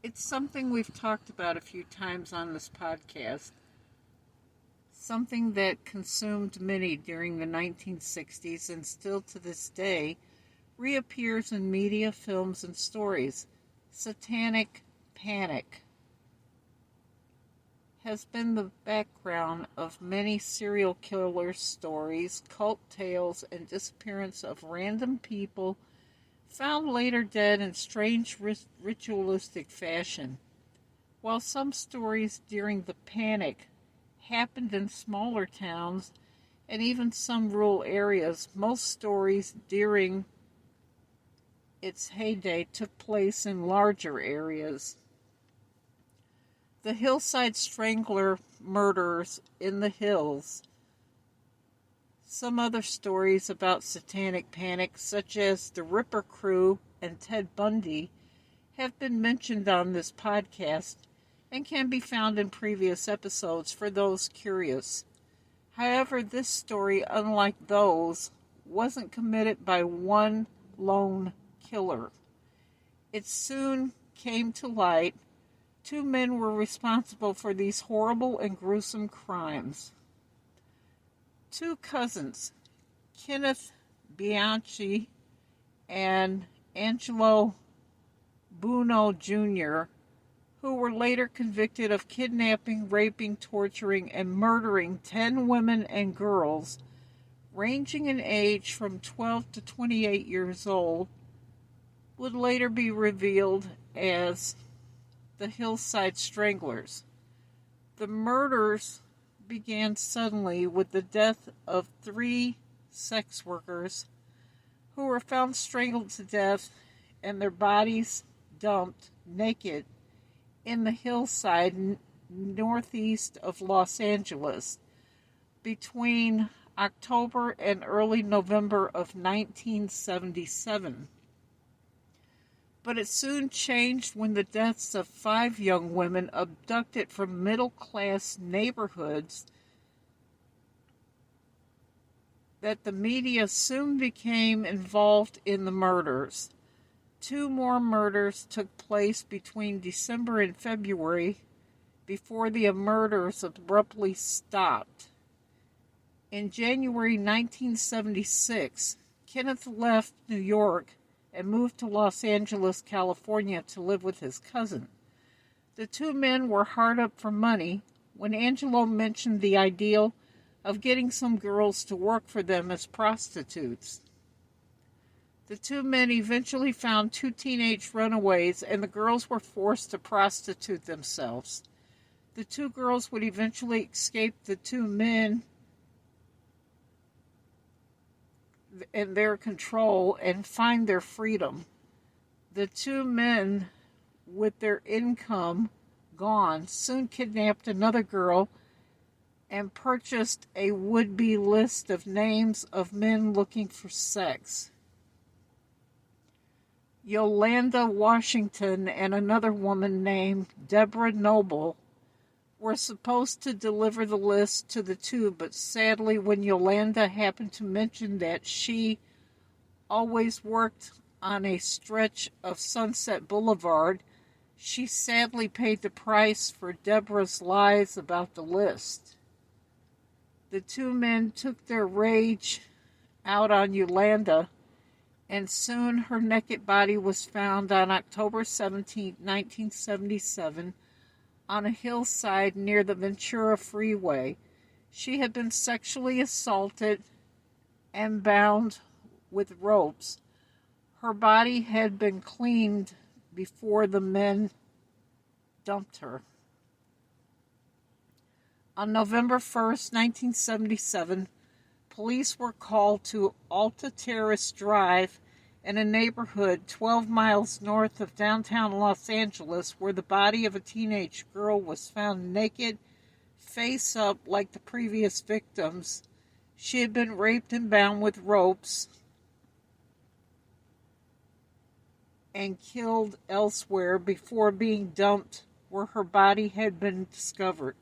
It's something we've talked about a few times on this podcast, something that consumed many during the 1960s and still to this day reappears in media, films, and stories. Satanic panic has been the background of many serial killer stories, cult tales, and disappearance of random people found later dead in strange ritualistic fashion. While some stories during the panic happened in smaller towns and even some rural areas, most stories during its heyday took place in larger areas. The Hillside Strangler murders in the hills. Some other stories about satanic panic, such as the Ripper Crew and Ted Bundy, have been mentioned on this podcast and can be found in previous episodes for those curious. However, this story, unlike those, wasn't committed by one lone killer. It soon came to light 2 men were responsible for these horrible and gruesome crimes. 2 cousins, Kenneth Bianchi and Angelo Buono Jr., who were later convicted of kidnapping, raping, torturing, and murdering 10 women and girls, ranging in age from 12 to 28 years old, would later be revealed as the Hillside Stranglers. The murders began suddenly with the death of 3 sex workers who were found strangled to death and their bodies dumped naked in the hillside northeast of Los Angeles between October and early November of 1977. But it soon changed when the deaths of 5 young women abducted from middle-class neighborhoods that the media soon became involved in the murders. 2 more murders took place between December and February before the murders abruptly stopped. In January 1976, Kenneth left New York and moved to Los Angeles, California to live with his cousin. The 2 men were hard up for money when Angelo mentioned the ideal of getting some girls to work for them as prostitutes. The 2 men eventually found 2 teenage runaways, and the girls were forced to prostitute themselves. The 2 girls would eventually escape the 2 men in their control and find their freedom. The 2 men, with their income gone, soon kidnapped another girl and purchased a would-be list of names of men looking for sex. Yolanda Washington and another woman named Deborah Noble were supposed to deliver the list to the 2, but sadly, when Yolanda happened to mention that she always worked on a stretch of Sunset Boulevard, she sadly paid the price for Deborah's lies about the list. The 2 men took their rage out on Yolanda, and soon her naked body was found on October 17, 1977, on a hillside near the Ventura Freeway. She had been sexually assaulted and bound with ropes. Her body had been cleaned before the men dumped her. On November 1st, 1977, police were called to Alta Terrace Drive in a neighborhood 12 miles north of downtown Los Angeles, where the body of a teenage girl was found naked, face up like the previous victims. She had been raped and bound with ropes and killed elsewhere before being dumped where her body had been discovered.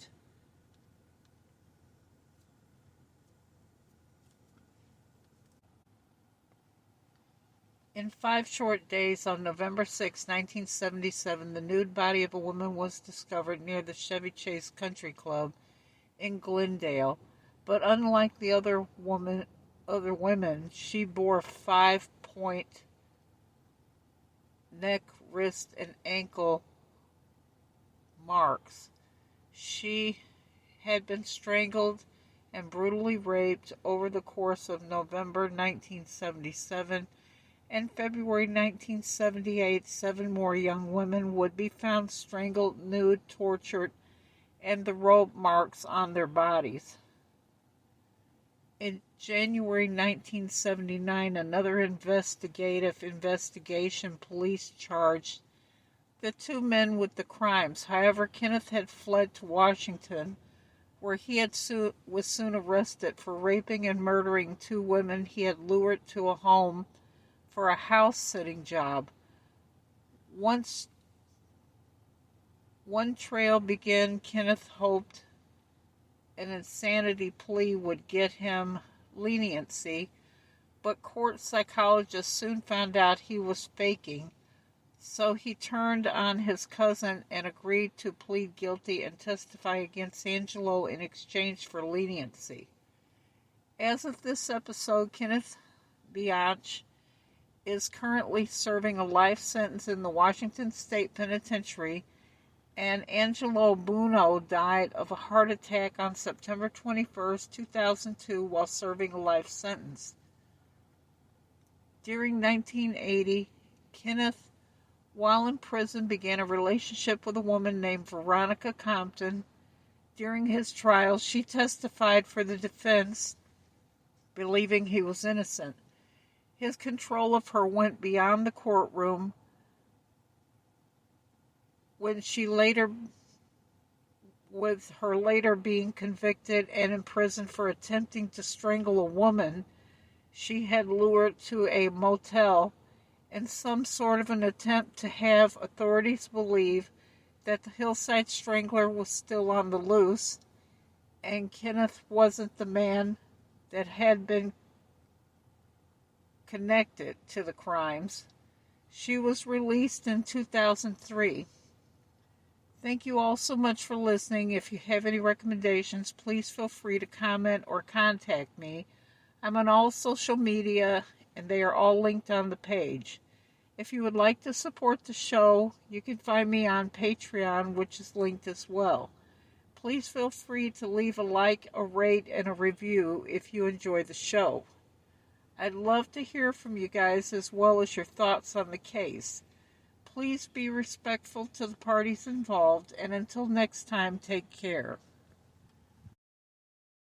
In 5 short days, on November 6, 1977, the nude body of a woman was discovered near the Chevy Chase Country Club in Glendale, but unlike the other women, she bore 5-point neck, wrist, and ankle marks. She had been strangled and brutally raped over the course of November 1977 and February 1978. 7 more young women would be found strangled, nude, tortured, and the rope marks on their bodies. In January 1979, another investigative investigation police charged the 2 men with the crimes. However, Kenneth had fled to Washington, where he was soon arrested for raping and murdering 2 women he had lured to a home for a house-sitting job. Once one trail began, Kenneth hoped an insanity plea would get him leniency, but court psychologists soon found out he was faking, so he turned on his cousin and agreed to plead guilty and testify against Angelo in exchange for leniency. As of this episode, Kenneth Bianch is currently serving a life sentence in the Washington State Penitentiary, and Angelo Buono died of a heart attack on September 21, 2002, while serving a life sentence. During 1980, Kenneth, while in prison, began a relationship with a woman named Veronica Compton. During his trial, she testified for the defense, believing he was innocent. His control of her went beyond the courtroom, with her later being convicted and imprisoned for attempting to strangle a woman she had lured to a motel in some sort of an attempt to have authorities believe that the Hillside Strangler was still on the loose and Kenneth wasn't the man that had been connected to the crimes. She was released in 2003. Thank you all so much for listening. If you have any recommendations, please feel free to comment or contact me. I'm on all social media, and they are all linked on the page. If you would like to support the show, you can find me on Patreon, which is linked as well. Please feel free to leave a like, a rate, and a review if you enjoy the show. I'd love to hear from you guys as well as your thoughts on the case. Please be respectful to the parties involved, and until next time, take care.